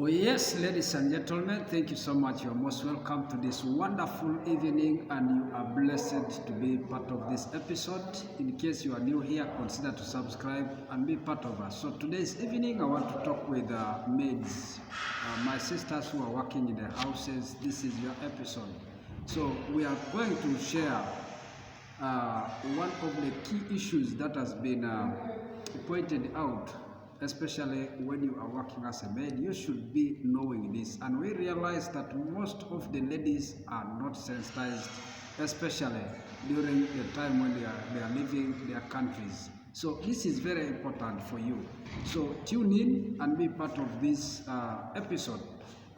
Oh yes, ladies and gentlemen, thank you so much. You're most welcome to this wonderful evening, and you are blessed to be part of this episode. In case you are new here, consider to subscribe and be part of us. So today's evening, I want to talk with maids, my sisters who are working in their houses. This is your episode. So we are going to share one of the key issues that has been pointed out, especially when you are working as a maid. You should be knowing this, and we realize that most of the ladies are not sensitized, especially during the time when they are leaving their countries. So this is very important for you. So tune in and be part of this episode,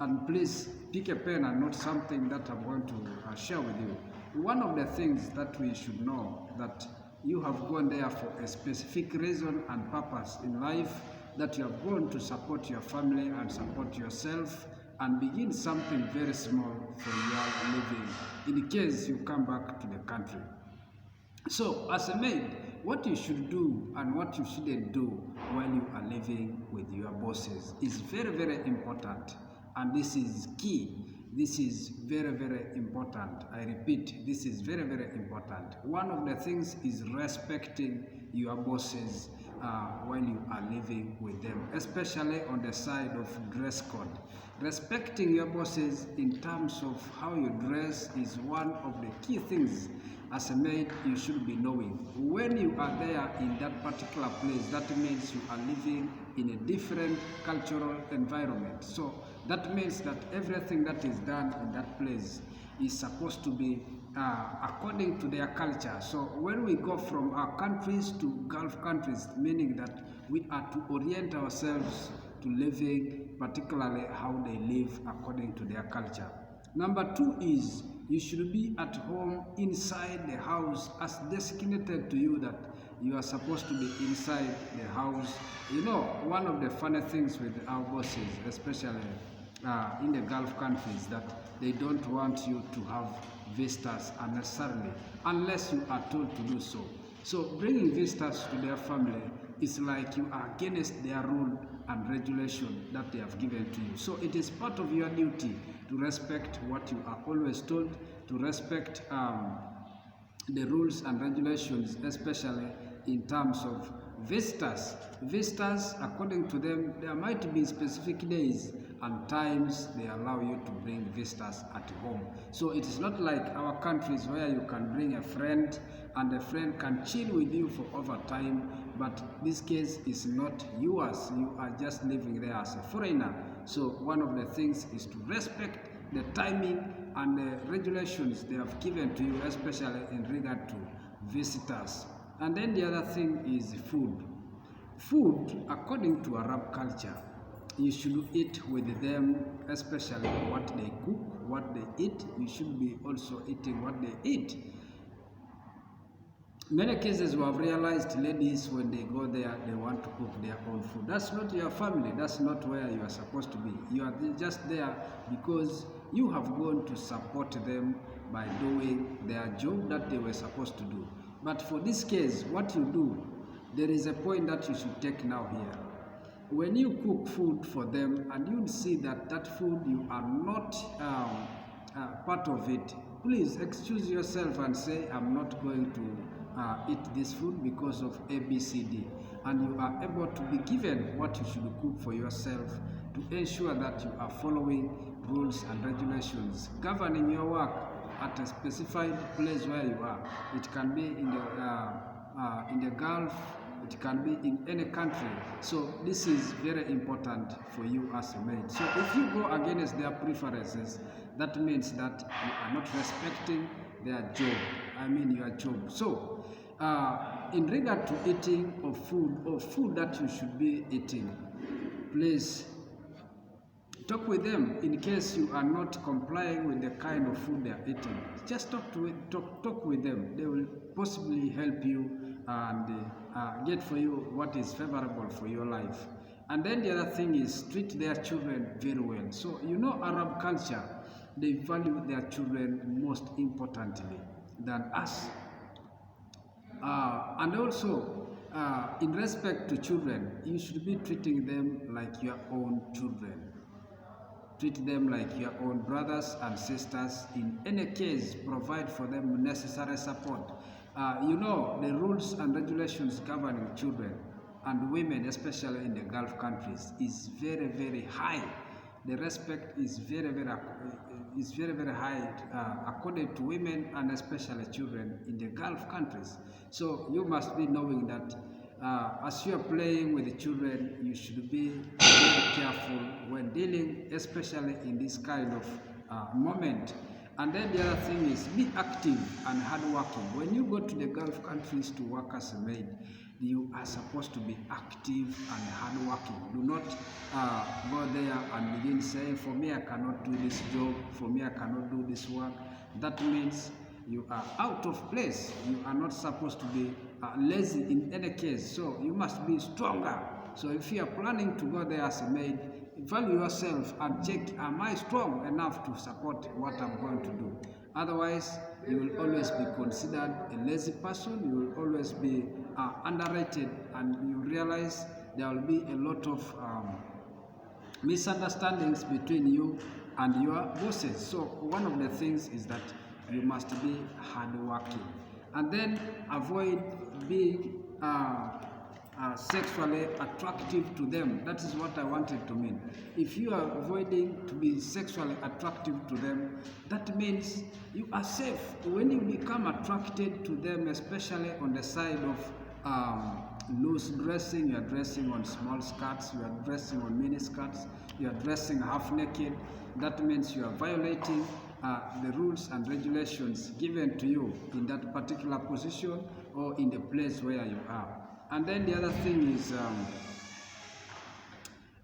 and please pick a pen and note something that I'm going to share with you. One of the things that we should know, that you have gone there for a specific reason and purpose in life, that you have gone to support your family and support yourself and begin something very small for your living in case you come back to the country. So as a maid, what you should do and what you shouldn't do while you are living with your bosses is very, very important, and this is key. This is very, very important. I repeat, this is very, very important. One of the things is respecting your bosses while you are living with them, especially on the side of dress code. Respecting your bosses in terms of how you dress is one of the key things as a maid you should be knowing. When you are there in that particular place, that means you are living in a different cultural environment. So that means that everything that is done in that place is supposed to be according to their culture. So when we go from our countries to Gulf countries, meaning that we are to orient ourselves to living particularly how they live according to their culture. Number two is you should be at home inside the house as designated to you, that you are supposed to be inside the house. You know, one of the funny things with our bosses, especially in the Gulf countries, that they don't want you to have visitors unnecessarily unless you are told to do so. So bringing visitors to their family is like you are against their rule and regulation that they have given to you. So it is part of your duty to respect what you are always told, to respect the rules and regulations, especially in terms of visitors. Visitors, according to them, there might be specific days and times they allow you to bring visitors at home. So it is not like our countries where you can bring a friend and a friend can chill with you for over time, but this case is not yours. You are just living there as a foreigner. So one of the things is to respect the timing and the regulations they have given to you, especially in regard to visitors. And then the other thing is food. Food, according to Arab culture, you should eat with them, especially what they cook, what they eat. You should be also eating what they eat. Many cases we have realized ladies, when they go there, they want to cook their own food. That's not your family. That's not where you are supposed to be. You are just there because you have gone to support them by doing their job that they were supposed to do. But for this case, what you do, there is a point that you should take now here. When you cook food for them and you see that that food you are not part of it, please excuse yourself and say, I'm not going to eat this food because of ABCD. And you are able to be given what you should cook for yourself to ensure that you are following rules and regulations governing your work at a specified place where you are. It can be in the Gulf, it can be in any country. So this is very important for you as a maid. So if you go against their preferences, that means that you are not respecting their job, your job. So in regard to eating of food, or food that you should be eating, please talk with them in case you are not complying with the kind of food they are eating. Just talk with them. They will possibly help you and get for you what is favorable for your life. And then the other thing is treat their children very well. So you know, Arab culture, they value their children most importantly than us. And also, in respect to children, you should be treating them like your own children. Treat them like your own brothers and sisters. In any case, provide for them necessary support. You know, the rules and regulations governing children and women, especially in the Gulf countries, is very, very high. The respect is very, very high according to women and especially children in the Gulf countries. So you must be knowing that as you are playing with the children, you should be very careful when dealing, especially in this kind of moment. And then the other thing is be active and hardworking. When you go to the Gulf countries to work as a maid, you are supposed to be active and hardworking. Do not go there and begin saying, for me I cannot do this job, for me I cannot do this work. That means you are out of place. You are not supposed to be lazy in any case. So you must be stronger. So if you are planning to go there as a maid, value yourself and check, am I strong enough to support what I'm going to do? Otherwise, you will always be considered a lazy person. You will always be underrated, and you realize there will be a lot of misunderstandings between you and your bosses. So one of the things is that you must be hardworking, and then avoid being sexually attractive to them. That is what I wanted to mean. If you are avoiding to be sexually attractive to them, that means you are safe. When you become attracted to them, especially on the side of loose dressing, you are dressing on small skirts, you are dressing on mini skirts, you are dressing half naked, that means you are violating the rules and regulations given to you in that particular position or in the place where you are. And then the other thing is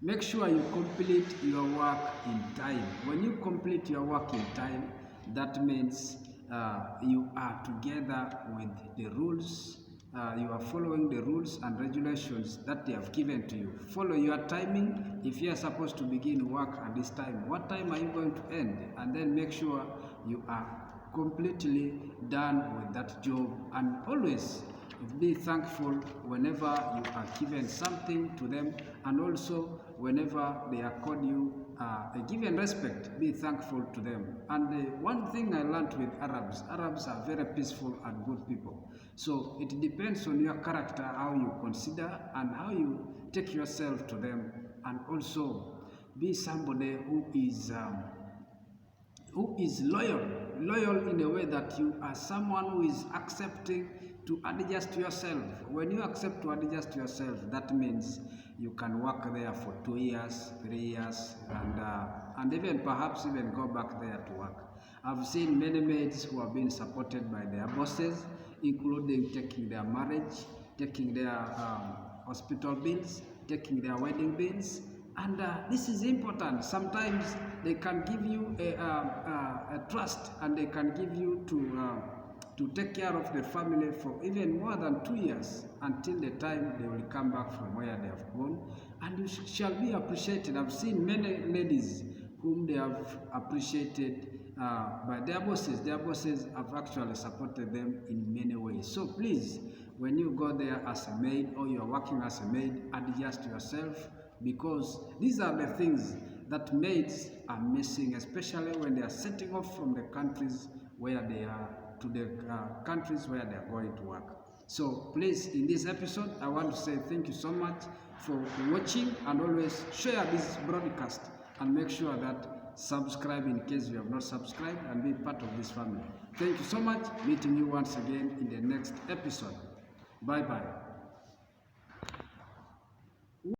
make sure you complete your work in time. When you complete your work in time, that means you are together with the rules. You are following the rules and regulations that they have given to you. Follow your timing. If you are supposed to begin work at this time, what time are you going to end? And then make sure you are completely done with that job. And always be thankful whenever you are given something to them, and also whenever they accord you a given respect, be thankful to them. And one thing I learned with Arabs are very peaceful and good people. So it depends on your character, how you consider and how you take yourself to them, and also be somebody who is loyal in a way that you are someone who is accepting to adjust yourself. When you accept to adjust yourself, that means you can work there for 2 years, 3 years, and even perhaps even go back there to work. I've seen many maids who have been supported by their bosses, including taking their marriage, taking their hospital bills, taking their wedding bills. And this is important. Sometimes they can give you a trust, and they can give you to take care of the family for even more than 2 years, until the time they will come back from where they have gone, and you shall be appreciated. I've seen many ladies whom they have appreciated by their bosses. Their bosses have actually supported them in many ways. So please, when you go there as a maid or you are working as a maid, adjust yourself, because these are the things that maids are missing, especially when they are setting off from the countries where they are to the countries where they are going to work. So please, in this episode, I want to say thank you so much for watching, and always share this broadcast and make sure that subscribe in case you have not subscribed, and be part of this family. Thank you so much. Meeting you once again in the next episode. Bye bye.